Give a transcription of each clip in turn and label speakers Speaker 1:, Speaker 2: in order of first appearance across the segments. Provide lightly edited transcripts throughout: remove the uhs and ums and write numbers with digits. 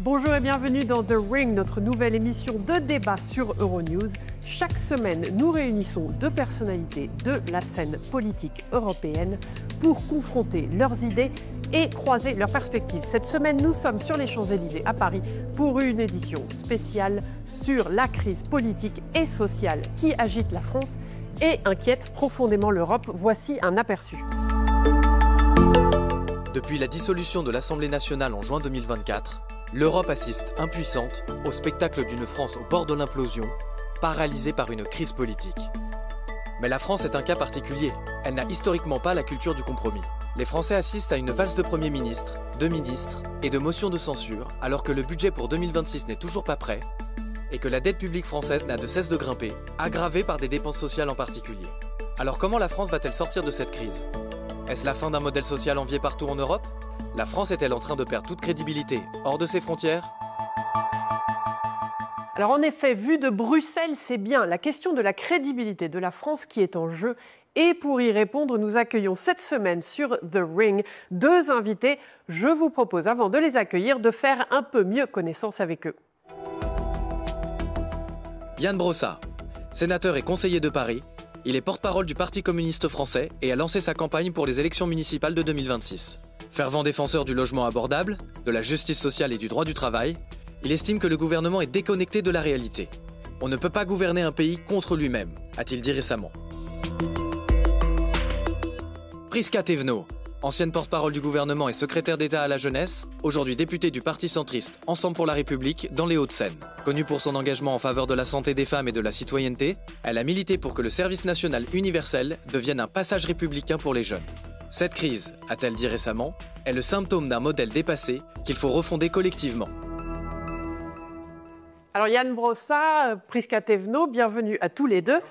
Speaker 1: Bonjour et bienvenue dans The Ring, notre nouvelle émission de débat sur Euronews. Chaque semaine, nous réunissons deux personnalités de la scène politique européenne pour confronter leurs idées et croiser leurs perspectives. Cette semaine, nous sommes sur les Champs-Élysées à Paris pour une édition spéciale sur la crise politique et sociale qui agite la France et inquiète profondément l'Europe. Voici un aperçu.
Speaker 2: Depuis la dissolution de l'Assemblée nationale en juin 2024, l'Europe assiste impuissante au spectacle d'une France au bord de l'implosion, paralysée par une crise politique. Mais la France est un cas particulier. Elle n'a historiquement pas la culture du compromis. Les Français assistent à une valse de Premier ministre, de ministres et de motions de censure, alors que le budget pour 2026 n'est toujours pas prêt et que la dette publique française n'a de cesse de grimper, aggravée par des dépenses sociales en particulier. Alors comment la France va-t-elle sortir de cette crise ? Est-ce la fin d'un modèle social envié partout en Europe ? La France est-elle en train de perdre toute crédibilité hors de ses frontières ?
Speaker 1: Alors en effet, vu de Bruxelles, c'est bien la question de la crédibilité de la France qui est en jeu. Et pour y répondre, nous accueillons cette semaine sur The Ring deux invités. Je vous propose, avant de les accueillir, de faire un peu mieux connaissance avec eux.
Speaker 2: Yann Brossat, sénateur et conseiller de Paris, il est porte-parole du Parti communiste français et a lancé sa campagne pour les élections municipales de 2026. Fervent défenseur du logement abordable, de la justice sociale et du droit du travail, il estime que le gouvernement est déconnecté de la réalité. On ne peut pas gouverner un pays contre lui-même, a-t-il dit récemment. Prisca Thévenot, ancienne porte-parole du gouvernement et secrétaire d'État à la jeunesse, aujourd'hui députée du Parti centriste Ensemble pour la République dans les Hauts-de-Seine. Connue pour son engagement en faveur de la santé des femmes et de la citoyenneté, elle a milité pour que le service national universel devienne un passage républicain pour les jeunes. Cette crise, a-t-elle dit récemment, est le symptôme d'un modèle dépassé qu'il faut refonder collectivement.
Speaker 1: Alors Yann Brossat, Prisca Thévenot, bienvenue à tous les deux.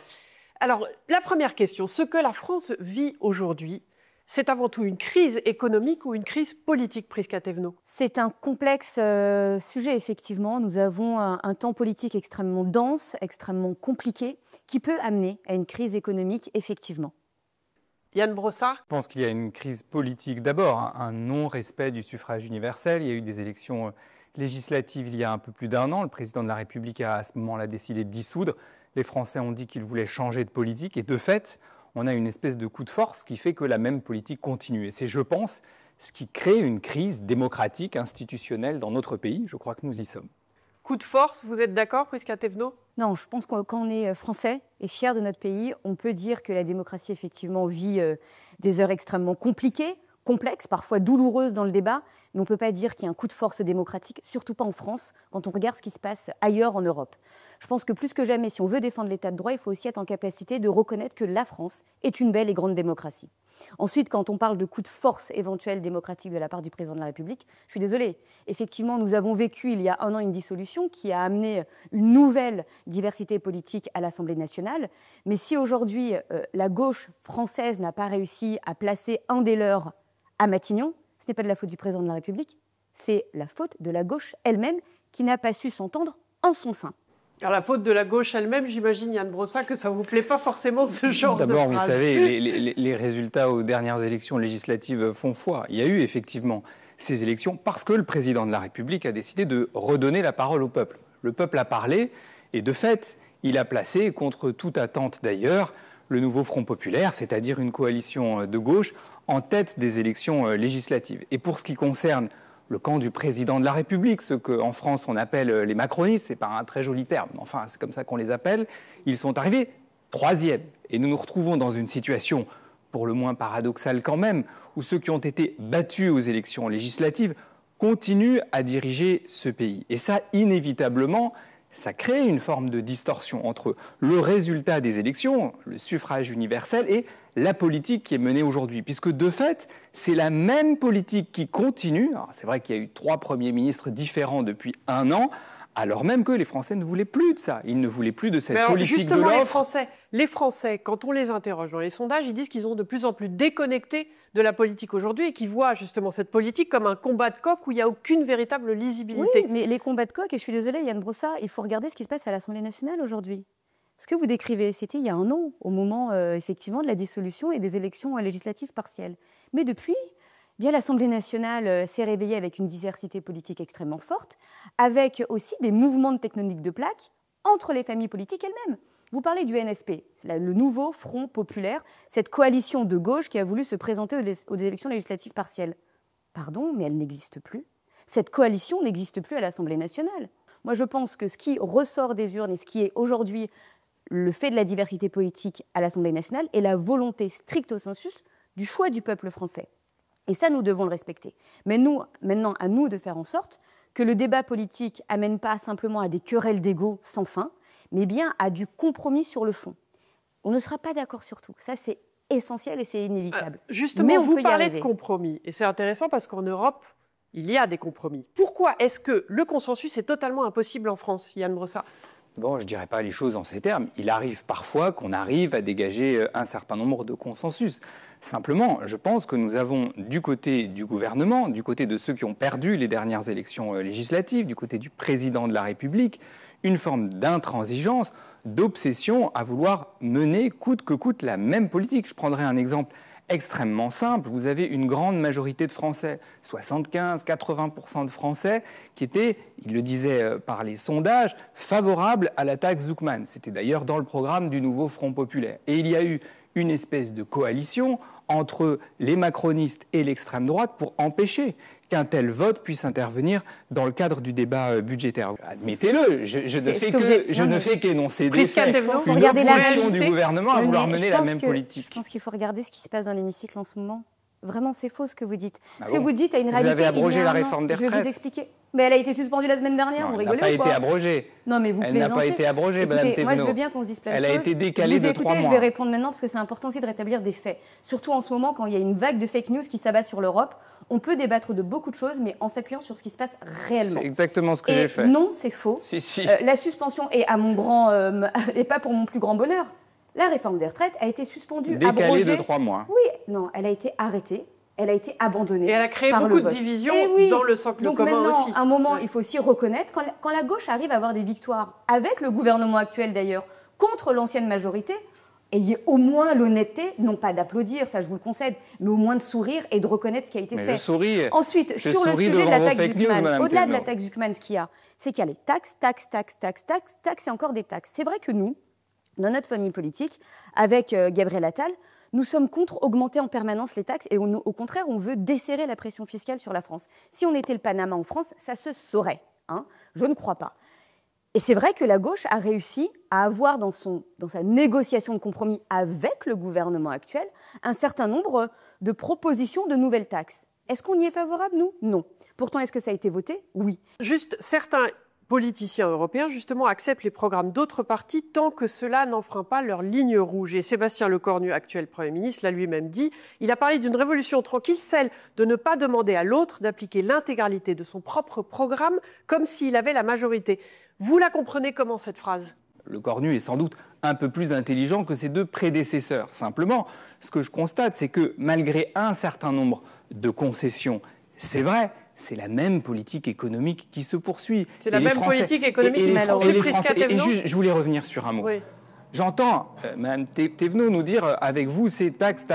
Speaker 1: Alors la première question, ce que la France vit aujourd'hui, c'est avant tout une crise économique ou une crise politique, Prisca Thévenot ?
Speaker 3: C'est un complexe sujet, effectivement. Nous avons un temps politique extrêmement dense, extrêmement compliqué, qui peut amener à une crise économique, effectivement.
Speaker 1: Yann Brossat ?
Speaker 4: Je pense qu'il y a une crise politique d'abord, un non-respect du suffrage universel. Il y a eu des élections législatives il y a un peu plus d'un an. Le président de la République a à ce moment-là décidé de dissoudre. Les Français ont dit qu'ils voulaient changer de politique et de fait, on a une espèce de coup de force qui fait que la même politique continue. Et c'est, je pense, ce qui crée une crise démocratique, institutionnelle dans notre pays. Je crois que nous y sommes.
Speaker 1: Coup de force, vous êtes d'accord, Prisca Thévenot ?
Speaker 3: Non, je pense que quand on est français et fier de notre pays, on peut dire que la démocratie, effectivement, vit des heures extrêmement compliquées, complexes, parfois douloureuses dans le débat, mais on ne peut pas dire qu'il y a un coup de force démocratique, surtout pas en France, quand on regarde ce qui se passe ailleurs en Europe. Je pense que plus que jamais, si on veut défendre l'état de droit, il faut aussi être en capacité de reconnaître que la France est une belle et grande démocratie. Ensuite, quand on parle de coup de force éventuel démocratique de la part du président de la République, je suis désolée. Effectivement, nous avons vécu il y a un an une dissolution qui a amené une nouvelle diversité politique à l'Assemblée nationale. Mais si aujourd'hui, la gauche française n'a pas réussi à placer un des leurs à Matignon, ce n'est pas de la faute du président de la République, c'est la faute de la gauche elle-même qui n'a pas su s'entendre en son sein.
Speaker 1: Alors la faute de la gauche elle-même, j'imagine, Yann Brossat, que ça ne vous plaît pas forcément ce genre de phrase.
Speaker 4: D'abord, vous savez, les résultats aux dernières élections législatives font foi. Il y a eu effectivement ces élections parce que le président de la République a décidé de redonner la parole au peuple. Le peuple a parlé et de fait, il a placé, contre toute attente d'ailleurs, le nouveau Front populaire, c'est-à-dire une coalition de gauche, en tête des élections législatives. Et pour ce qui concerne le camp du président de la République, ce qu'en France on appelle les macronistes, c'est pas un très joli terme, mais enfin c'est comme ça qu'on les appelle, ils sont arrivés troisième. Et nous nous retrouvons dans une situation pour le moins paradoxale quand même, où ceux qui ont été battus aux élections législatives continuent à diriger ce pays. Et ça, inévitablement, ça crée une forme de distorsion entre le résultat des élections, le suffrage universel, et la politique qui est menée aujourd'hui. Puisque de fait, c'est la même politique qui continue. C'est vrai qu'il y a eu 3 premiers ministres différents depuis un an, alors même que les Français ne voulaient plus de ça. Ils ne voulaient plus de cette politique de l'offre.
Speaker 1: Les Français, quand on les interroge dans les sondages, ils disent qu'ils sont de plus en plus déconnectés de la politique aujourd'hui et qu'ils voient justement cette politique comme un combat de coq où il n'y a aucune véritable lisibilité.
Speaker 3: Oui, mais les combats de coq, et je suis désolée Yann Brossat, il faut regarder ce qui se passe à l'Assemblée nationale aujourd'hui. Ce que vous décrivez, c'était il y a un an, au moment effectivement de la dissolution et des élections législatives partielles. Mais depuis, bien l'Assemblée nationale s'est réveillée avec une diversité politique extrêmement forte, avec aussi des mouvements de tectonique de plaques entre les familles politiques elles-mêmes. Vous parlez du NFP, le nouveau Front populaire, cette coalition de gauche qui a voulu se présenter aux élections législatives partielles. Pardon, mais elle n'existe plus. Cette coalition n'existe plus à l'Assemblée nationale. Moi, je pense que ce qui ressort des urnes et ce qui est aujourd'hui le fait de la diversité politique à l'Assemblée nationale est la volonté stricto sensus du choix du peuple français. Et ça, nous devons le respecter. Mais nous, maintenant, à nous de faire en sorte que le débat politique amène pas simplement à des querelles d'ego sans fin, mais bien à du compromis sur le fond. On ne sera pas d'accord sur tout. Ça, c'est essentiel et c'est inévitable.
Speaker 1: Justement, mais vous parlez de compromis. Et c'est intéressant parce qu'en Europe, il y a des compromis. Pourquoi est-ce que le consensus est totalement impossible en France, Yann Brossat ?
Speaker 4: Bon, je ne dirais pas les choses en ces termes. Il arrive parfois qu'on arrive à dégager un certain nombre de consensus. Simplement, je pense que nous avons du côté du gouvernement, du côté de ceux qui ont perdu les dernières élections législatives, du côté du président de la République, une forme d'intransigeance, d'obsession à vouloir mener coûte que coûte la même politique. Je prendrai un exemple extrêmement simple. Vous avez une grande majorité de Français, 75-80% de Français, qui étaient, il le disait par les sondages, favorables à la taxe Zuckman. C'était d'ailleurs dans le programme du nouveau Front populaire. Et il y a eu une espèce de coalition entre les macronistes et l'extrême droite pour empêcher qu'un tel vote puisse intervenir dans le cadre du débat budgétaire. Admettez-le, je ne fais qu'énoncer des faits, une obsession du gouvernement à vouloir mener la même politique.
Speaker 3: Je pense qu'il faut regarder ce qui se passe dans l'hémicycle en ce moment. Vraiment, c'est faux ce que vous dites. Ce que vous dites a une réalité.
Speaker 4: Vous avez abrogé la réforme des retraites.
Speaker 3: Je vais vous expliquer. Mais elle a été suspendue la semaine dernière, vous rigolez ou quoi ?
Speaker 4: Elle n'a pas été abrogée.
Speaker 3: Non, mais vous plaisantez.
Speaker 4: Elle n'a pas été abrogée, Madame Thévenot.
Speaker 3: Moi, je veux bien qu'on se dise plein de choses.
Speaker 4: Elle a été décalée de 3 mois.
Speaker 3: Je vais répondre maintenant parce que c'est important aussi de rétablir des faits. Surtout en ce moment, quand il y a une vague de fake news qui s'abat sur l'Europe, on peut débattre de beaucoup de choses, mais en s'appuyant sur ce qui se passe réellement.
Speaker 4: C'est exactement ce que j'ai fait.
Speaker 3: Non, c'est faux.
Speaker 4: Si.
Speaker 3: La suspension est à mon grand, et pas pour mon plus grand bonheur. La réforme des retraites a été suspendue,
Speaker 4: décalée
Speaker 3: abrogée.
Speaker 4: de 3 mois.
Speaker 3: Oui, non, elle a été arrêtée. Elle a été abandonnée.
Speaker 1: Et elle a créé beaucoup de divisions dans le socle commun aussi.
Speaker 3: Donc maintenant, à un moment, il faut aussi reconnaître, quand la gauche arrive à avoir des victoires, avec le gouvernement actuel d'ailleurs, contre l'ancienne majorité, ayez au moins l'honnêteté, non pas d'applaudir, ça je vous le concède, mais au moins de sourire et de reconnaître ce qui a été fait.
Speaker 4: Je souris.
Speaker 3: Ensuite, sur le sujet de la taxe Zuckman, au-delà de la taxe Zuckman, ce qu'il y a, c'est qu'il y a les taxes et encore des taxes. C'est vrai que nous, dans notre famille politique, avec Gabriel Attal, nous sommes contre augmenter en permanence les taxes et au contraire, on veut desserrer la pression fiscale sur la France. Si on était le Panama en France, ça se saurait. Je ne crois pas. Et c'est vrai que la gauche a réussi à avoir dans sa négociation de compromis avec le gouvernement actuel un certain nombre de propositions de nouvelles taxes. Est-ce qu'on y est favorable, nous ? Non. Pourtant, est-ce que ça a été voté ? Oui.
Speaker 1: Juste, certains politiciens européens, justement, acceptent les programmes d'autres partis tant que cela n'enfreint pas leur ligne rouge. Et Sébastien Lecornu, actuel Premier ministre, l'a lui-même dit. Il a parlé d'une révolution tranquille, celle de ne pas demander à l'autre d'appliquer l'intégralité de son propre programme comme s'il avait la majorité. Vous la comprenez comment, cette phrase ?
Speaker 4: Lecornu est sans doute un peu plus intelligent que ses 2 prédécesseurs. Simplement, ce que je constate, c'est que malgré un certain nombre de concessions, c'est vrai, c'est la même politique économique qui se poursuit.
Speaker 1: C'est la même politique économique qui
Speaker 4: je voulais revenir sur un mot.
Speaker 1: Oui.
Speaker 4: J'entends Mme Thévenot nous dire avec vous, c'est taxe.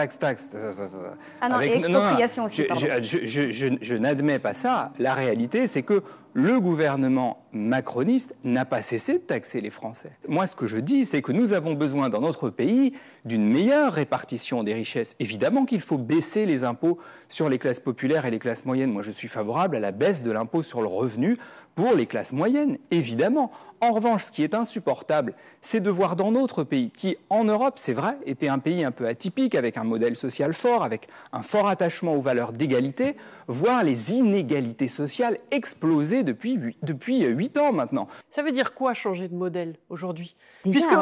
Speaker 3: Ah non, et expropriation aussi, pardon.
Speaker 4: Je n'admets pas ça. La réalité, c'est que le gouvernement macroniste n'a pas cessé de taxer les Français. Moi, ce que je dis, c'est que nous avons besoin dans notre pays d'une meilleure répartition des richesses. Évidemment qu'il faut baisser les impôts sur les classes populaires et les classes moyennes. Moi, je suis favorable à la baisse de l'impôt sur le revenu pour les classes moyennes, évidemment. En revanche, ce qui est insupportable, c'est de voir dans notre pays, qui en Europe, c'est vrai, était un pays un peu atypique, avec un modèle social fort, avec un fort attachement aux valeurs d'égalité, voir les inégalités sociales exploser depuis 8 ans maintenant.
Speaker 1: Ça veut dire quoi changer de modèle aujourd'hui ? Puisque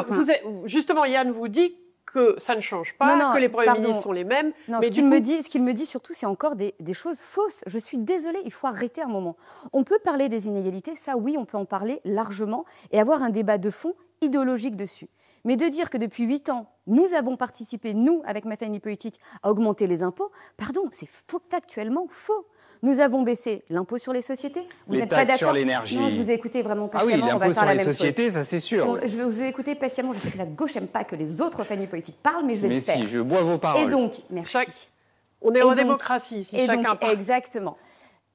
Speaker 1: justement, Yann vous dit que ça ne change pas, que les premiers ministres sont les mêmes.
Speaker 3: Non, ce qu'il me dit surtout, c'est encore des choses fausses. Je suis désolée, il faut arrêter un moment. On peut parler des inégalités, ça oui, on peut en parler largement et avoir un débat de fond idéologique dessus. Mais de dire que depuis 8 ans, nous avons participé, nous, avec ma famille politique, à augmenter les impôts, pardon, c'est factuellement faux. Nous avons baissé l'impôt sur les sociétés. Vous n'êtes pas d'accord ?
Speaker 4: Sur l'énergie.
Speaker 3: Non, je vous ai écouté vraiment patiemment.
Speaker 4: Ah oui, l'impôt sur les sociétés, ça c'est sûr.
Speaker 3: Bon, je vais vous écouter patiemment. Je sais que la gauche n'aime pas que les autres familles politiques parlent, mais je vais le faire.
Speaker 4: Mais si, je bois vos paroles.
Speaker 3: Et donc, merci.
Speaker 1: On est en démocratie, si chacun parle.
Speaker 3: Exactement.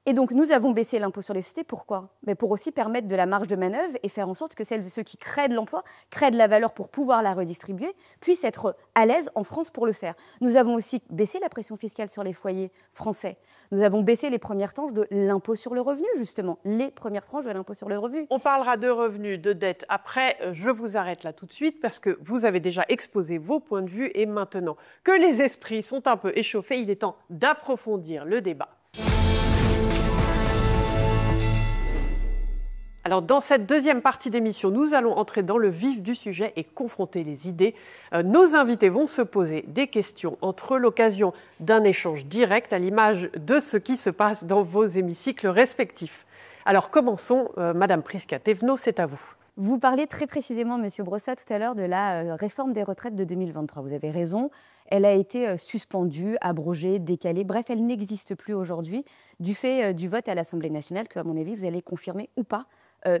Speaker 3: Et donc, nous avons baissé l'impôt sur les sociétés. Pourquoi? Pour aussi permettre de la marge de manœuvre et faire en sorte que celles et ceux qui créent de l'emploi, créent de la valeur pour pouvoir la redistribuer, puissent être à l'aise en France pour le faire. Nous avons aussi baissé la pression fiscale sur les foyers français. Nous avons baissé les premières tranches de l'impôt sur le revenu, justement. Les premières tranches de l'impôt sur le revenu.
Speaker 1: On parlera de revenus, de dettes. Après, je vous arrête là tout de suite parce que vous avez déjà exposé vos points de vue. Et maintenant que les esprits sont un peu échauffés, il est temps d'approfondir le débat. Alors, dans cette deuxième partie d'émission, nous allons entrer dans le vif du sujet et confronter les idées. Nos invités vont se poser des questions entre l'occasion d'un échange direct à l'image de ce qui se passe dans vos hémicycles respectifs. Alors, commençons. Madame Prisca-Thévenot, c'est à vous.
Speaker 3: Vous parliez très précisément, Monsieur Brossat, tout à l'heure de la réforme des retraites de 2023. Vous avez raison, elle a été suspendue, abrogée, décalée. Bref, elle n'existe plus aujourd'hui du fait du vote à l'Assemblée nationale que, à mon avis, vous allez confirmer ou pas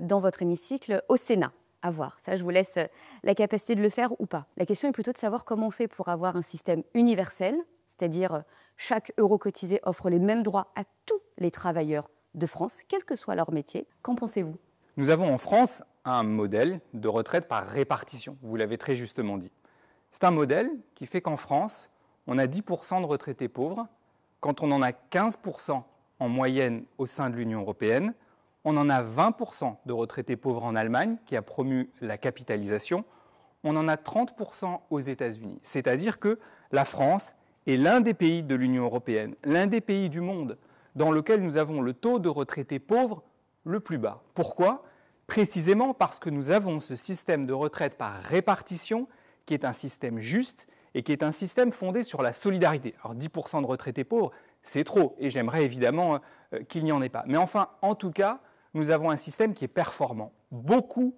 Speaker 3: dans votre hémicycle au Sénat. À voir. Ça, je vous laisse la capacité de le faire ou pas. La question est plutôt de savoir comment on fait pour avoir un système universel, c'est-à-dire chaque euro cotisé offre les mêmes droits à tous les travailleurs de France, quel que soit leur métier. Qu'en pensez-vous ?
Speaker 4: Nous avons en France un modèle de retraite par répartition, vous l'avez très justement dit. C'est un modèle qui fait qu'en France, on a 10% de retraités pauvres, quand on en a 15% en moyenne au sein de l'Union européenne. On en a 20% de retraités pauvres en Allemagne, qui a promu la capitalisation. On en a 30% aux États-Unis. C'est-à-dire que la France est l'un des pays de l'Union européenne, l'un des pays du monde dans lequel nous avons le taux de retraités pauvres le plus bas. Pourquoi ? Précisément parce que nous avons ce système de retraite par répartition qui est un système juste et qui est un système fondé sur la solidarité. Alors 10% de retraités pauvres, c'est trop et j'aimerais évidemment qu'il n'y en ait pas. Mais enfin, en tout cas, nous avons un système qui est performant, beaucoup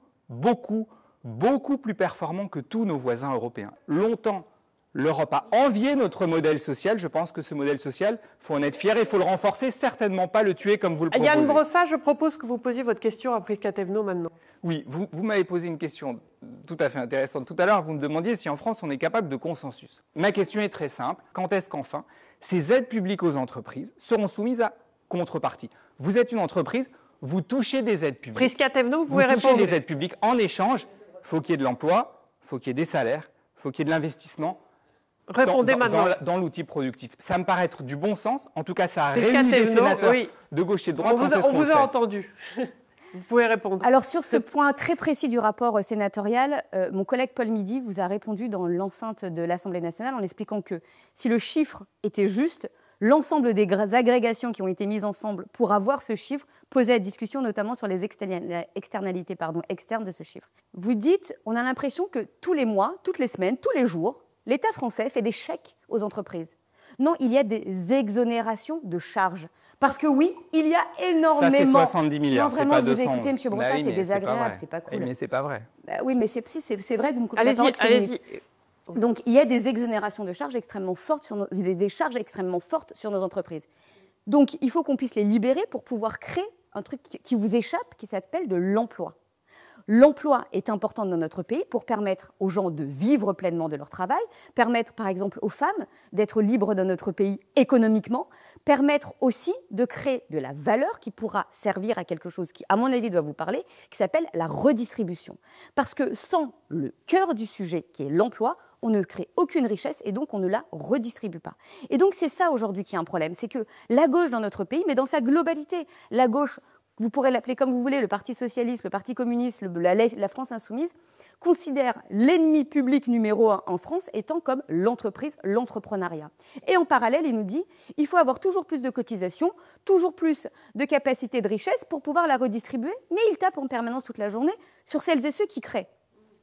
Speaker 4: plus performant que tous nos voisins européens. Longtemps, l'Europe a envié notre modèle social. Je pense que ce modèle social, il faut en être fier et il faut le renforcer, certainement pas le tuer comme vous le proposez.
Speaker 1: Yann Brossat, je propose que vous posiez votre question à Prisca-Thévenot maintenant.
Speaker 4: Oui, vous m'avez posé une question tout à fait intéressante. Tout à l'heure, vous me demandiez si en France, on est capable de consensus. Ma question est très simple. Quand est-ce qu'enfin, ces aides publiques aux entreprises seront soumises à contrepartie ? Vous êtes une entreprise, vous touchez des aides publiques.
Speaker 1: Prisca-Thévenot, vous pouvez répondre.
Speaker 4: Vous touchez des aides publiques. En échange, il faut qu'il y ait de l'emploi, il faut qu'il y ait des salaires, il faut qu'il y ait de l'investissement.
Speaker 1: Répondez maintenant.
Speaker 4: Dans l'outil productif. Ça me paraît être du bon sens. En tout cas, ça a réuni des sénateurs de gauche et de droite.
Speaker 1: On vous a entendu. Vous pouvez répondre.
Speaker 3: Alors, sur ce point très précis du rapport sénatorial, mon collègue Paul Midi vous a répondu dans l'enceinte de l'Assemblée nationale en expliquant que si le chiffre était juste, l'ensemble des agrégations qui ont été mises ensemble pour avoir ce chiffre posait à discussion, notamment sur les externalités externes de ce chiffre. Vous dites, on a l'impression que tous les mois, toutes les semaines, tous les jours, l'État français fait des chèques aux entreprises. Non, il y a des exonérations de charges. Parce que oui, il y a énormément...
Speaker 4: Ça, c'est 70 milliards,
Speaker 3: non, vraiment,
Speaker 4: c'est pas 200.
Speaker 3: Je vous ai écouté, M. Brossat, c'est désagréable, c'est pas cool.
Speaker 4: Mais c'est pas vrai.
Speaker 3: Oui, mais c'est vrai que vous me coupez
Speaker 1: la parole. Allez-y.
Speaker 3: Donc, il y a des exonérations de charges extrêmement fortes, des charges extrêmement fortes sur nos entreprises. Donc, il faut qu'on puisse les libérer pour pouvoir créer un truc qui vous échappe, qui s'appelle de l'emploi. L'emploi est important dans notre pays pour permettre aux gens de vivre pleinement de leur travail, permettre par exemple aux femmes d'être libres dans notre pays économiquement, permettre aussi de créer de la valeur qui pourra servir à quelque chose qui, à mon avis, doit vous parler, qui s'appelle la redistribution. Parce que sans le cœur du sujet, qui est l'emploi, on ne crée aucune richesse et donc on ne la redistribue pas. Et donc c'est ça aujourd'hui qui est un problème, c'est que la gauche dans notre pays, mais dans sa globalité, la gauche, vous pourrez l'appeler comme vous voulez, le Parti socialiste, le Parti communiste, la France insoumise, considère l'ennemi public numéro 1 en France étant comme l'entreprise, l'entrepreneuriat. Et en parallèle, il nous dit il faut avoir toujours plus de cotisations, toujours plus de capacité de richesse pour pouvoir la redistribuer, mais il tape en permanence toute la journée sur celles et ceux qui créent.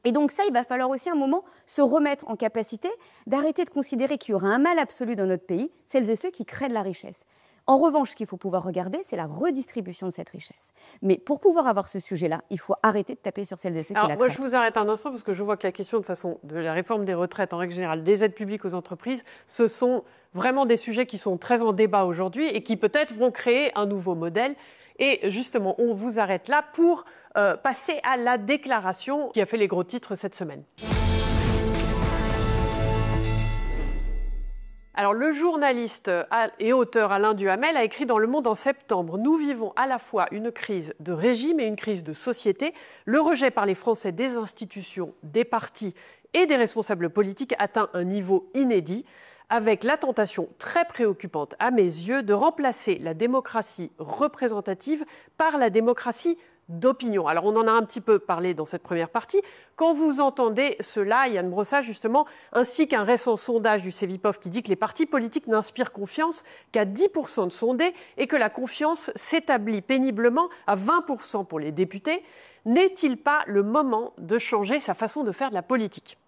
Speaker 3: Et donc ça, il va falloir aussi un moment se remettre en capacité d'arrêter de considérer qu'il y aura un mal absolu dans notre pays, celles et ceux qui créent de la richesse. En revanche, ce qu'il faut pouvoir regarder, c'est la redistribution de cette richesse. Mais pour pouvoir avoir ce sujet-là, il faut arrêter de taper sur celles et ceux qui la créent.
Speaker 1: Moi, je vous arrête un instant parce que je vois que la question de la réforme des retraites, en règle générale, des aides publiques aux entreprises, ce sont vraiment des sujets qui sont très en débat aujourd'hui et qui peut-être vont créer un nouveau modèle. Et justement, on vous arrête là pour passer à la déclaration qui a fait les gros titres cette semaine. Alors, le journaliste et auteur Alain Duhamel a écrit dans Le Monde en septembre « Nous vivons à la fois une crise de régime et une crise de société. Le rejet par les Français des institutions, des partis et des responsables politiques atteint un niveau inédit, avec la tentation très préoccupante à mes yeux de remplacer la démocratie représentative par la démocratie d'opinion. » Alors, on en a un petit peu parlé dans cette première partie. Quand vous entendez cela, Yann Brossat, justement, ainsi qu'un récent sondage du Cevipof qui dit que les partis politiques n'inspirent confiance qu'à 10% de sondés et que la confiance s'établit péniblement à 20% pour les députés, n'est-il pas le moment de changer sa façon de faire de la politique ?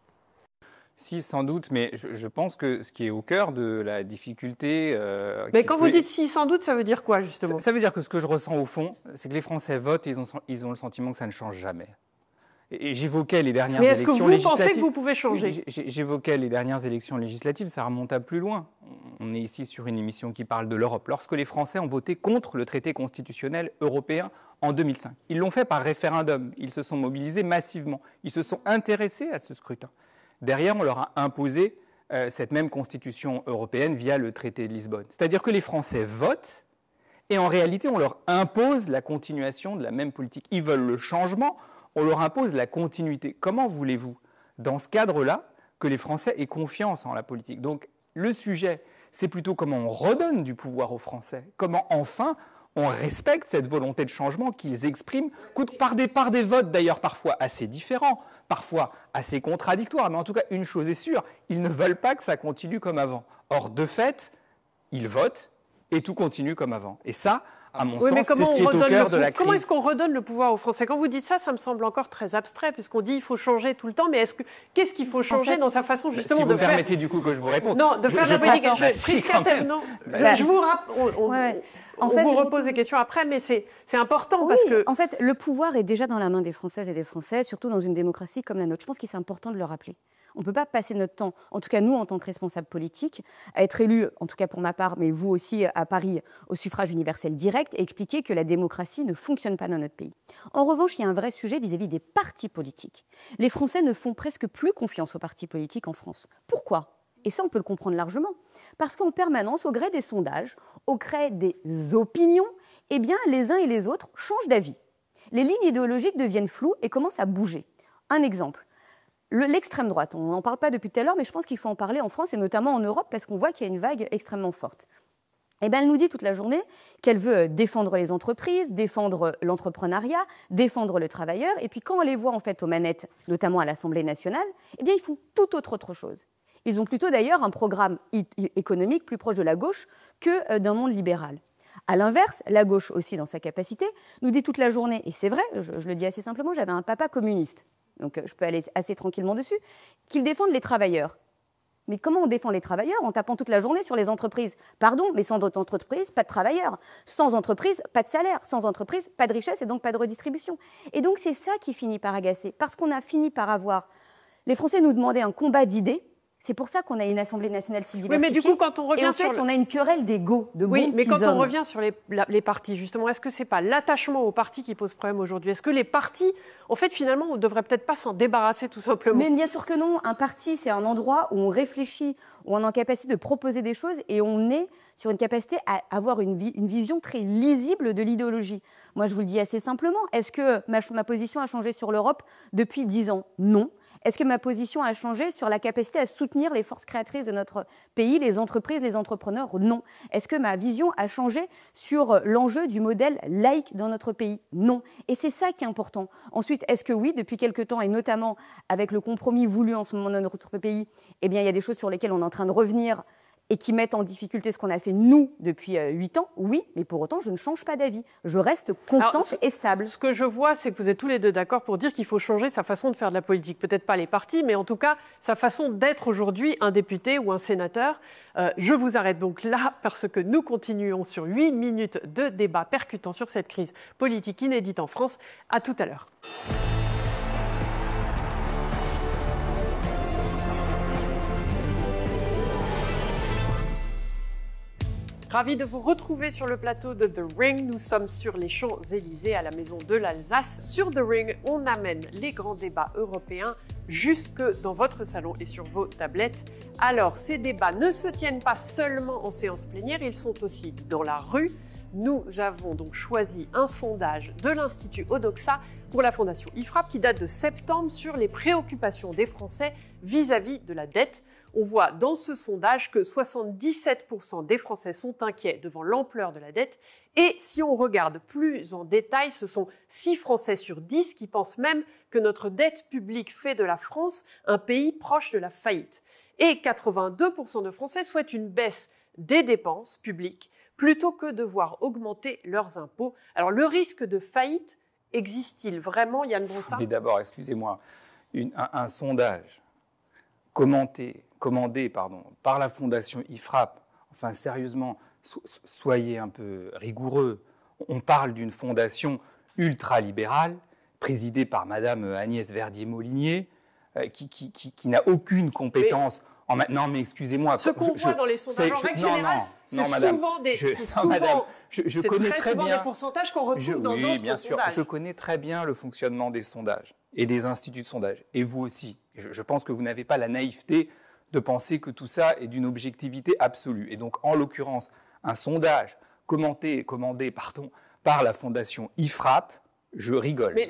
Speaker 4: Si, sans doute, mais je pense que ce qui est au cœur de la difficulté...
Speaker 1: mais quand vous dites si, sans doute, ça veut dire quoi, justement ?
Speaker 4: Ça veut dire que ce que je ressens au fond, c'est que les Français votent et ils ont le sentiment que ça ne change jamais. Et j'évoquais les dernières élections législatives...
Speaker 1: Mais est-ce que vous pensez que vous pouvez changer ?
Speaker 4: J'évoquais les dernières élections législatives, ça remonte à plus loin. On est ici sur une émission qui parle de l'Europe. Lorsque les Français ont voté contre le traité constitutionnel européen en 2005, ils l'ont fait par référendum. Ils se sont mobilisés massivement. Ils se sont intéressés à ce scrutin. Derrière, on leur a imposé cette même constitution européenne via le traité de Lisbonne. C'est-à-dire que les Français votent et en réalité, on leur impose la continuation de la même politique. Ils veulent le changement, on leur impose la continuité. Comment voulez-vous, dans ce cadre-là, que les Français aient confiance en la politique ? Donc, le sujet, c'est plutôt comment on redonne du pouvoir aux Français, comment enfin on respecte cette volonté de changement qu'ils expriment, par des votes d'ailleurs parfois assez différents, parfois assez contradictoires, mais en tout cas, une chose est sûre, ils ne veulent pas que ça continue comme avant. Or, de fait, ils votent et tout continue comme avant. Et ça, à mon sens, c'est ce qui est au cœur de la crise.
Speaker 1: Comment est-ce qu'on redonne le pouvoir aux Français ? Quand vous dites ça, ça me semble encore très abstrait, puisqu'on dit qu'il faut changer tout le temps, mais qu'est-ce qu'il faut changer dans sa façon justement de faire ?
Speaker 4: Si vous permettez du coup que je vous réponde.
Speaker 1: Non, de faire la politique. Je vous on vous repose des questions après, mais c'est important parce que...
Speaker 3: En fait, le pouvoir est déjà dans la main des Françaises et des Français, surtout dans une démocratie comme la nôtre. Je pense qu'il est important de le rappeler. On ne peut pas passer notre temps, en tout cas nous en tant que responsables politiques, à être élus, en tout cas pour ma part, mais vous aussi à Paris, au suffrage universel direct, et expliquer que la démocratie ne fonctionne pas dans notre pays. En revanche, il y a un vrai sujet vis-à-vis des partis politiques. Les Français ne font presque plus confiance aux partis politiques en France. Pourquoi ? Et ça, on peut le comprendre largement. Parce qu'en permanence, au gré des sondages, au gré des opinions, eh bien, les uns et les autres changent d'avis. Les lignes idéologiques deviennent floues et commencent à bouger. Un exemple. L'extrême droite, on n'en parle pas depuis tout à l'heure, mais je pense qu'il faut en parler en France et notamment en Europe parce qu'on voit qu'il y a une vague extrêmement forte. Eh bien, elle nous dit toute la journée qu'elle veut défendre les entreprises, défendre l'entrepreneuriat, défendre le travailleur. Et puis quand on les voit en fait aux manettes, notamment à l'Assemblée nationale, eh bien, ils font tout autre chose. Ils ont plutôt d'ailleurs un programme économique plus proche de la gauche que d'un monde libéral. À l'inverse, la gauche aussi dans sa capacité nous dit toute la journée, et c'est vrai, je le dis assez simplement, j'avais un papa communiste. Donc je peux aller assez tranquillement dessus, qu'ils défendent les travailleurs. Mais comment on défend les travailleurs en tapant toute la journée sur les entreprises ? Pardon, mais sans entreprise, pas de travailleurs. Sans entreprise, pas de salaire. Sans entreprise, pas de richesse et donc pas de redistribution. Et donc c'est ça qui finit par agacer, parce qu'on a fini par avoir... Les Français nous demandaient un combat d'idées. C'est pour ça qu'on a une Assemblée nationale si diversifiée.
Speaker 1: Oui, mais du coup, quand on revient
Speaker 3: et en fait, on a une querelle d'ego, de bons petits hommes.
Speaker 1: Oui, mais quand on revient sur les partis, justement, est-ce que c'est pas l'attachement aux partis qui pose problème aujourd'hui ? Est-ce que les partis, en fait, finalement, on ne devrait peut-être pas s'en débarrasser tout simplement ?
Speaker 3: Mais bien sûr que non. Un parti, c'est un endroit où on réfléchit, où on est en capacité de proposer des choses et on est sur une capacité à avoir une vision très lisible de l'idéologie. Moi, je vous le dis assez simplement. Est-ce que ma position a changé sur l'Europe depuis 10 ans ? Non. Est-ce que ma position a changé sur la capacité à soutenir les forces créatrices de notre pays, les entreprises, les entrepreneurs ? Non. Est-ce que ma vision a changé sur l'enjeu du modèle laïque dans notre pays ? Non. Et c'est ça qui est important. Ensuite, est-ce que oui, depuis quelque temps, et notamment avec le compromis voulu en ce moment dans notre pays, eh bien, il y a des choses sur lesquelles on est en train de revenir et qui mettent en difficulté ce qu'on a fait, nous, depuis 8 ans, oui, mais pour autant, je ne change pas d'avis. Je reste constante et stable.
Speaker 1: Ce que je vois, c'est que vous êtes tous les deux d'accord pour dire qu'il faut changer sa façon de faire de la politique. Peut-être pas les partis, mais en tout cas, sa façon d'être aujourd'hui un député ou un sénateur. Je vous arrête donc là, parce que nous continuons sur 8 minutes de débat percutant sur cette crise politique inédite en France. À tout à l'heure. Ravi de vous retrouver sur le plateau de The Ring. Nous sommes sur les Champs-Élysées à la Maison de l'Alsace. Sur The Ring, on amène les grands débats européens jusque dans votre salon et sur vos tablettes. Alors, ces débats ne se tiennent pas seulement en séance plénière, ils sont aussi dans la rue. Nous avons donc choisi un sondage de l'Institut Odoxa pour la Fondation IFRAP qui date de septembre sur les préoccupations des Français vis-à-vis de la dette. On voit dans ce sondage que 77% des Français sont inquiets devant l'ampleur de la dette. Et si on regarde plus en détail, ce sont 6 Français sur 10 qui pensent même que notre dette publique fait de la France un pays proche de la faillite. Et 82% de Français souhaitent une baisse des dépenses publiques plutôt que de voir augmenter leurs impôts. Alors le risque de faillite existe-t-il vraiment, Yann Brossard ?
Speaker 4: Mais d'abord, excusez-moi, un sondage commandé par la Fondation IFRAP, enfin sérieusement, soyez un peu rigoureux. On parle d'une fondation ultralibérale, présidée par Madame Agnès Verdier-Molinier, qui n'a aucune compétence. Non, mais excusez-moi.
Speaker 1: Ce qu'on voit dans les sondages, en règle générale, c'est souvent des pourcentages qu'on retrouve dans d'autres
Speaker 4: bien sûr,
Speaker 1: sondages.
Speaker 4: Je connais très bien le fonctionnement des sondages et des instituts de sondage. Et vous aussi. Je pense que vous n'avez pas la naïveté de penser que tout ça est d'une objectivité absolue. Et donc, en l'occurrence, un sondage commandé par la Fondation IFRAP, je rigole.
Speaker 1: Mais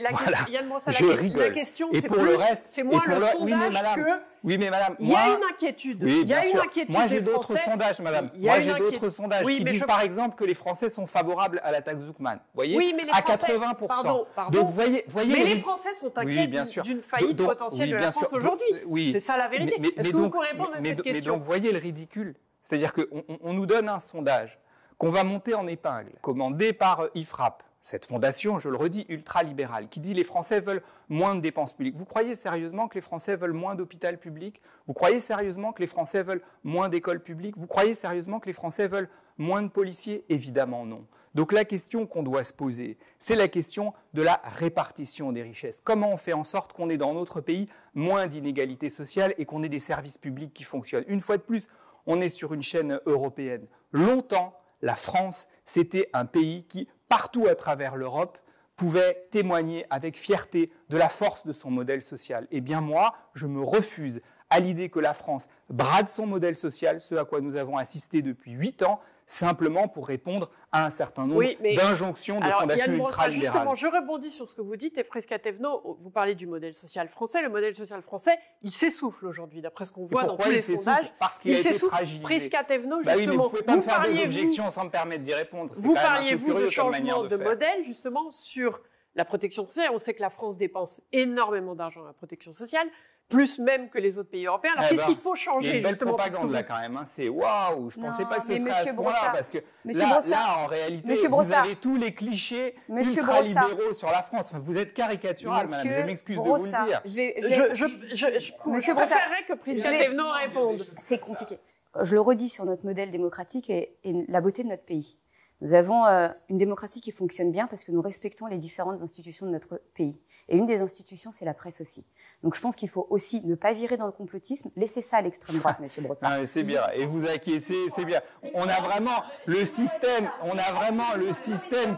Speaker 1: Yann Brossard, la question,
Speaker 4: et
Speaker 1: c'est
Speaker 4: pour
Speaker 1: plus,
Speaker 4: le reste,
Speaker 1: c'est moins le sondage
Speaker 4: oui, mais madame,
Speaker 1: il y a une inquiétude.
Speaker 4: Oui,
Speaker 1: il y a
Speaker 4: bien
Speaker 1: une
Speaker 4: sûr.
Speaker 1: inquiétude.
Speaker 4: Moi, j'ai d'autres sondages, madame. Moi, j'ai d'autres sondages qui disent, par exemple, que les Français sont favorables à la taxe Zuckman. Vous voyez,
Speaker 1: oui, mais les
Speaker 4: à
Speaker 1: Français,
Speaker 4: 80%.
Speaker 1: Pardon.
Speaker 4: Donc, voyez,
Speaker 1: mais les Français sont inquiets d'une faillite potentielle de la France aujourd'hui.
Speaker 4: Oui.
Speaker 1: C'est ça la vérité. Est-ce que vous pouvez répondre à cette question ?
Speaker 4: Mais donc, voyez le ridicule. C'est-à-dire qu'on nous donne un sondage qu'on va monter en épingle, commandé par IFRAP. Cette fondation, je le redis, ultralibérale, qui dit les Français veulent moins de dépenses publiques. Vous croyez sérieusement que les Français veulent moins d'hôpital public ? Vous croyez sérieusement que les Français veulent moins d'écoles publiques ? Vous croyez sérieusement que les Français veulent moins de policiers ? Évidemment non. Donc la question qu'on doit se poser, c'est la question de la répartition des richesses. Comment on fait en sorte qu'on ait dans notre pays moins d'inégalités sociales et qu'on ait des services publics qui fonctionnent ? Une fois de plus, on est sur une chaîne européenne. Longtemps, la France, c'était un pays qui, partout à travers l'Europe, pouvait témoigner avec fierté de la force de son modèle social. Eh bien moi, je me refuse à l'idée que la France brade son modèle social, ce à quoi nous avons assisté depuis 8 ans, simplement pour répondre à un certain nombre d'injonctions de fondations ultralibérales.
Speaker 1: Justement, je rebondis sur ce que vous dites, et Prisca Thévenot, vous parlez du modèle social français. Le modèle social français, il s'essouffle aujourd'hui, d'après ce qu'on voit dans tous les sondages.
Speaker 4: Parce qu'il a été fragilisé.
Speaker 1: Prisca Thévenot,
Speaker 4: justement,
Speaker 1: justement,
Speaker 4: vous ne pouvez pas me faire des objections sans me permettre d'y répondre.
Speaker 1: Vous parliez, vous, de changement de modèle, justement, sur la protection sociale. On sait que la France dépense énormément d'argent à la protection sociale, plus même que les autres pays européens. Alors, qu'est-ce qu'il faut changer, justement ?
Speaker 4: Il y a une belle propagande, là, quand même. Hein. C'est waouh, je ne pensais pas que ce serait à ce point-là, parce que là, en réalité, vous avez tous les clichés ultralibéraux sur la France. Enfin, vous êtes caricatural, madame, je m'excuse de vous le dire.
Speaker 1: Je préférerais que Prisca Thévenot réponde.
Speaker 3: C'est compliqué. Je le redis sur notre modèle démocratique et la beauté de notre pays. Nous avons une démocratie qui fonctionne bien parce que nous respectons les différentes institutions de notre pays. Et une des institutions, c'est la presse aussi. Donc je pense qu'il faut aussi ne pas virer dans le complotisme, laisser ça à l'extrême droite, monsieur Brossard.
Speaker 4: C'est bien. Et vous acquiescez, c'est bien. On a vraiment le système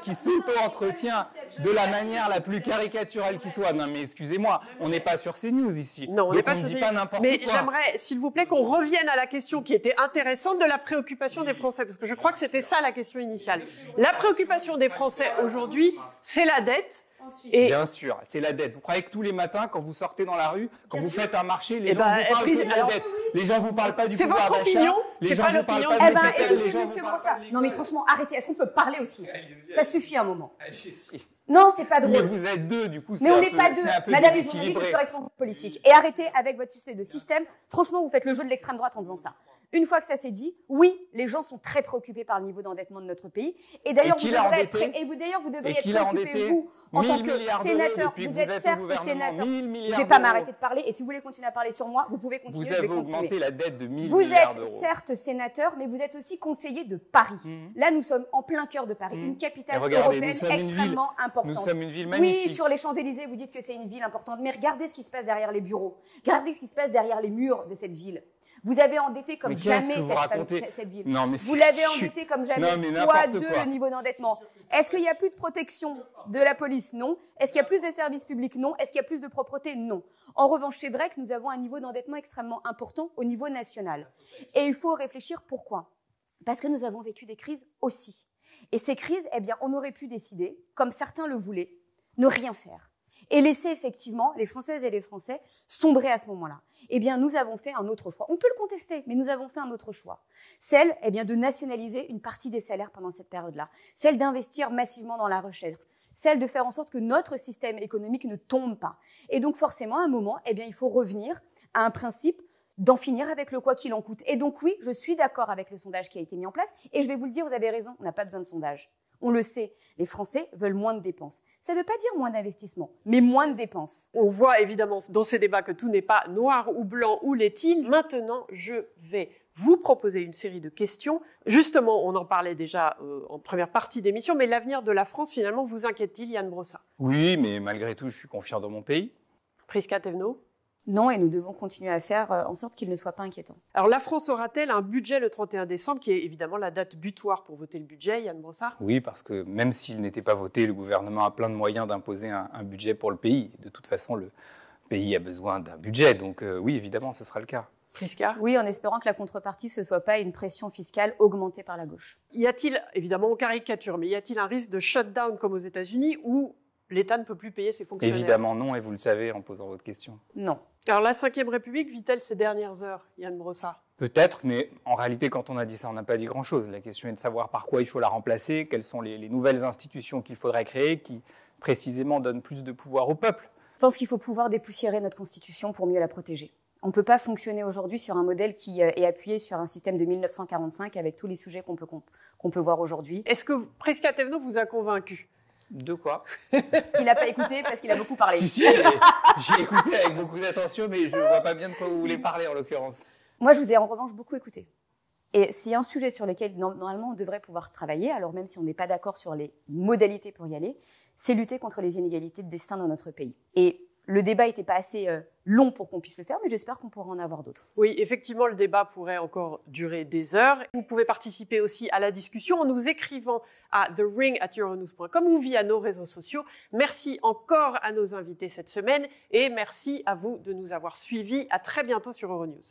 Speaker 4: qui s'auto-entretient de la manière la plus caricaturale qui soit. Non mais excusez-moi, on n'est pas sur CNews ici.
Speaker 1: Non, on n'est pas
Speaker 4: sur
Speaker 1: CNews.
Speaker 4: Pas n'importe
Speaker 1: mais
Speaker 4: quoi.
Speaker 1: J'aimerais, s'il vous plaît, qu'on revienne à la question qui était intéressante de la préoccupation des Français, parce que je crois que c'était ça la question initiale. La préoccupation des Français aujourd'hui, c'est la dette.
Speaker 4: Et bien sûr, c'est la dette. Vous croyez que tous les matins, quand vous sortez dans la rue, quand vous faites un marché, les gens vous parlent que de la dette. Les gens vous parlent pas du pouvoir d'achat. Les gens vous parlent pas du capital. Les gens
Speaker 3: monsieur Brossard. Non mais franchement, arrêtez. Est-ce qu'on peut parler aussi ? Ça suffit un moment. Non, c'est pas drôle.
Speaker 4: Mais vous êtes deux, du coup, c'est
Speaker 3: mais on n'est pas deux. Madame est
Speaker 4: déséquilibré.
Speaker 3: journaliste, je suis responsable politique. Et arrêtez avec votre succès de système. Franchement, vous faites le jeu de l'extrême droite en faisant ça. Une fois que ça s'est dit, oui, les gens sont très préoccupés par le niveau d'endettement de notre pays. Et d'ailleurs, vous devriez être préoccupés, vous, en tant que sénateur. Vous êtes certes sénateur. Je vais pas m'arrêter de parler. Et si vous voulez continuer à parler sur moi, vous pouvez continuer, je vais continuer.
Speaker 4: Vous avez augmenté la dette de 1 000
Speaker 3: vous
Speaker 4: milliards d'euros.
Speaker 3: Vous êtes certes sénateur, mais vous êtes aussi conseiller de Paris. Là, nous sommes en plein cœur de Paris, une capitale européenne extrêmement importante.
Speaker 4: Nous sommes une ville magnifique.
Speaker 3: Oui, sur les Champs-Élysées, vous dites que c'est une ville importante, mais regardez ce qui se passe derrière les bureaux. Regardez ce qui se passe derrière les murs de cette ville. Vous avez endetté comme jamais cette ville. Vous l'avez endetté comme jamais, x2 le niveau d'endettement. Est-ce qu'il y a plus de protection de la police? Non. Est-ce qu'il y a plus de services publics? Non. Est-ce qu'il y a plus de propreté? Non. En revanche, c'est vrai que nous avons un niveau d'endettement extrêmement important au niveau national. Et il faut réfléchir pourquoi. Parce que nous avons vécu des crises aussi. Et ces crises, eh bien, on aurait pu décider, comme certains le voulaient, ne rien faire. Et laisser effectivement les Françaises et les Français sombrer à ce moment-là. Eh bien, nous avons fait un autre choix. On peut le contester, mais nous avons fait un autre choix. Celle, eh bien, de nationaliser une partie des salaires pendant cette période-là. Celle d'investir massivement dans la recherche. Celle de faire en sorte que notre système économique ne tombe pas. Et donc, forcément, à un moment, eh bien, il faut revenir à un principe d'en finir avec le quoi qu'il en coûte. Et donc, oui, je suis d'accord avec le sondage qui a été mis en place. Et je vais vous le dire, vous avez raison, on n'a pas besoin de sondage. On le sait, les Français veulent moins de dépenses. Ça ne veut pas dire moins d'investissement, mais moins de dépenses.
Speaker 1: On voit évidemment dans ces débats que tout n'est pas noir ou blanc ou l'est-il. Maintenant, je vais vous proposer une série de questions. Justement, on en parlait déjà en première partie d'émission, mais l'avenir de la France, finalement, vous inquiète-t-il, Yann Brossat?
Speaker 4: Oui, mais malgré tout, je suis confiant dans mon pays.
Speaker 1: Prisca Thévenot?
Speaker 3: Non, et nous devons continuer à faire en sorte qu'il ne soit pas inquiétant.
Speaker 1: Alors la France aura-t-elle un budget le 31 décembre, qui est évidemment la date butoir pour voter le budget, Yann Brossat?
Speaker 4: Oui, parce que même s'il n'était pas voté, le gouvernement a plein de moyens d'imposer un budget pour le pays. De toute façon, le pays a besoin d'un budget, donc oui, évidemment, ce sera le cas.
Speaker 1: Prisca?
Speaker 3: Oui, en espérant que la contrepartie ne soit pas une pression fiscale augmentée par la gauche.
Speaker 1: Y a-t-il, évidemment on caricature, mais y a-t-il un risque de shutdown comme aux États-Unis où l'État ne peut plus payer ses fonctionnaires?
Speaker 4: Évidemment non, et vous le savez en posant votre question.
Speaker 3: Non.
Speaker 1: Alors la Ve République vit-elle ses dernières heures, Yann Brossat?
Speaker 4: Peut-être, mais en réalité, quand on a dit ça, on n'a pas dit grand-chose. La question est de savoir par quoi il faut la remplacer, quelles sont les nouvelles institutions qu'il faudrait créer, qui précisément donnent plus de pouvoir au peuple.
Speaker 3: Je pense qu'il faut pouvoir dépoussiérer notre Constitution pour mieux la protéger. On ne peut pas fonctionner aujourd'hui sur un modèle qui est appuyé sur un système de 1945 avec tous les sujets qu'on peut voir aujourd'hui.
Speaker 1: Est-ce que Prisca Thévenot vous a convaincu?
Speaker 4: De quoi?
Speaker 3: Il n'a pas écouté parce qu'il a beaucoup parlé.
Speaker 4: Si, j'ai écouté avec beaucoup d'attention, mais je ne vois pas bien de quoi vous voulez parler en l'occurrence.
Speaker 3: Moi, je vous ai en revanche beaucoup écouté. Et s'il y a un sujet sur lequel normalement on devrait pouvoir travailler, alors même si on n'est pas d'accord sur les modalités pour y aller, c'est lutter contre les inégalités de destin dans notre pays. Et le débat n'était pas assez long pour qu'on puisse le faire, mais j'espère qu'on pourra en avoir d'autres.
Speaker 1: Oui, effectivement, le débat pourrait encore durer des heures. Vous pouvez participer aussi à la discussion en nous écrivant à thering@euronews.com ou via nos réseaux sociaux. Merci encore à nos invités cette semaine et merci à vous de nous avoir suivis. À très bientôt sur Euronews.